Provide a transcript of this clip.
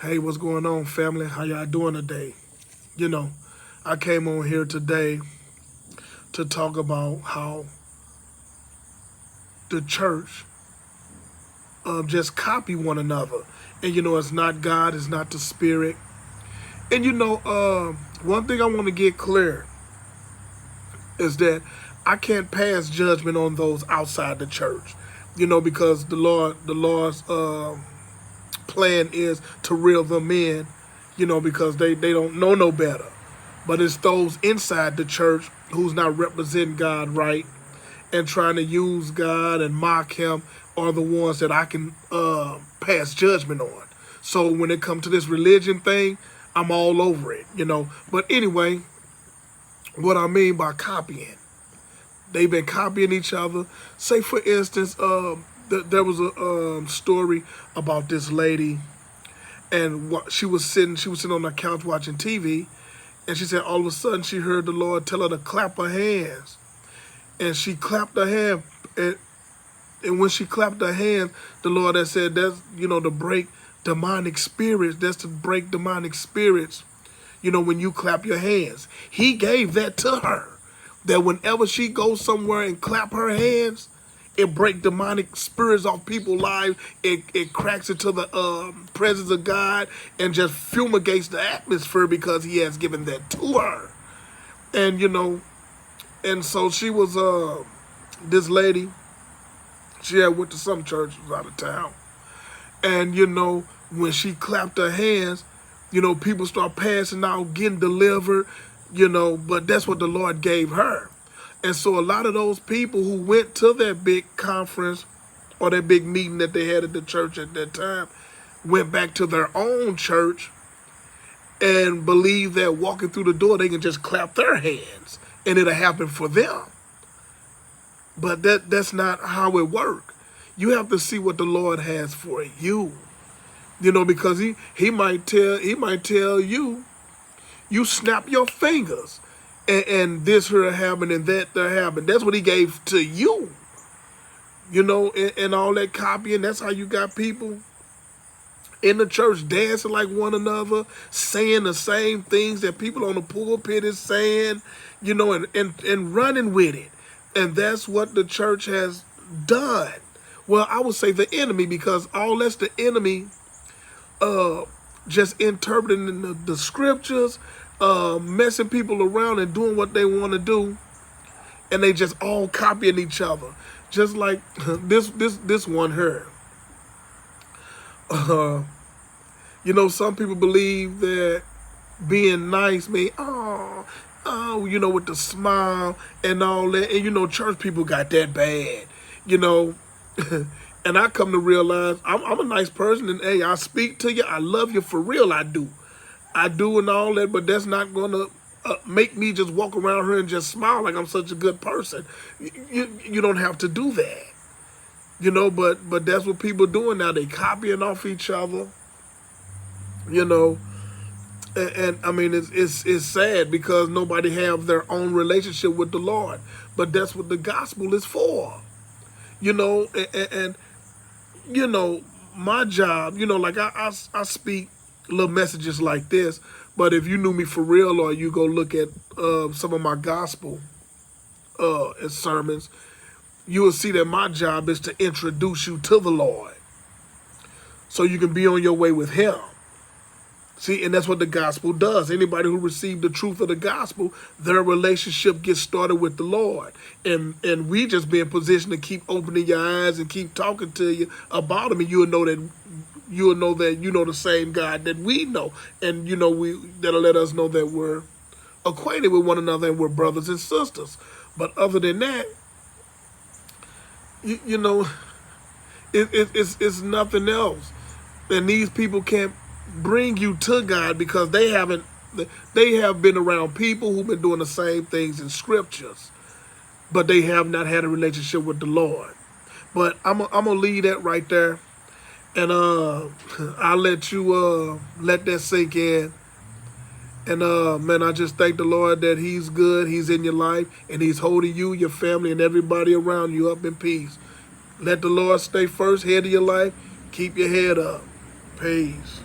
Hey, what's going on, family? How y'all doing today? You know, I came on here today to talk about how the church just copy one another. And it's not God, it's not the Spirit. And one thing I want to get clear is that I can't pass judgment on those outside the church. Because the Lord's plan is to reel them in. Because they don't know no better. But it's those inside the church who's not representing God right and trying to use God and mock Him are the ones that I can pass judgment on. So when it comes to this religion thing, I'm all over it. But anyway, what I mean by copying, they've been copying each other. Say, for instance, there was a story about this lady, and she was sitting on the couch watching TV, and she said all of a sudden she heard the Lord tell her to clap her hands. And she clapped her hand. And when she clapped her hands, the Lord had said that's, to break demonic spirits. That's to break demonic spirits, when you clap your hands. He gave that to her. That whenever she goes somewhere and clap her hands, it break demonic spirits off people's lives. It cracks into the presence of God and just fumigates the atmosphere because He has given that to her. And so she was this lady. She had went to some church out of town, and when she clapped her hands, people start passing out, getting delivered. But that's what the Lord gave her. And so a lot of those people who went to that big conference or that big meeting that they had at the church at that time went back to their own church and believed that walking through the door, they can just clap their hands and it'll happen for them. But that's not how it works. You have to see what the Lord has for you. Because he might tell you, you snap your fingers and this here happened and that there happened. That's what He gave to you. And all that copying, that's how you got people in the church dancing like one another, saying the same things that people on the pulpit is saying, and running with it. And that's what the church has done. Well, I would say the enemy, because all that's the enemy just interpreting the scriptures, messing people around and doing what they want to do, and they just all copying each other. Just like this one here. Some people believe that being nice means, with the smile and all that. And, church people got that bad, And I come to realize I'm a nice person. And, hey, I speak to you. I love you for real. I do and all that. But that's not going to make me just walk around here and just smile like I'm such a good person. You don't have to do that. But that's what people doing now. They copying off each other. And I mean, it's sad because nobody have their own relationship with the Lord. But that's what the gospel is for. And my job, like I speak little messages like this, but if you knew me for real or you go look at some of my gospel sermons, you will see that my job is to introduce you to the Lord so you can be on your way with Him. See, and that's what the gospel does. Anybody who received the truth of the gospel, their relationship gets started with the Lord. And we just be in position to keep opening your eyes and keep talking to you about Him, and you'll know that you know the same God that we know. And that'll let us know that we're acquainted with one another and we're brothers and sisters. But other than that, it's nothing else. And these people can't bring you to God because they have been around people who've been doing the same things in scriptures, but they have not had a relationship with the Lord. But I'm gonna leave that right there, and I'll let you let that sink in. And man, I just thank the Lord that He's good, He's in your life, and He's holding you, your family, and everybody around you up in peace. Let the Lord stay first, head of your life. Keep your head up. Peace.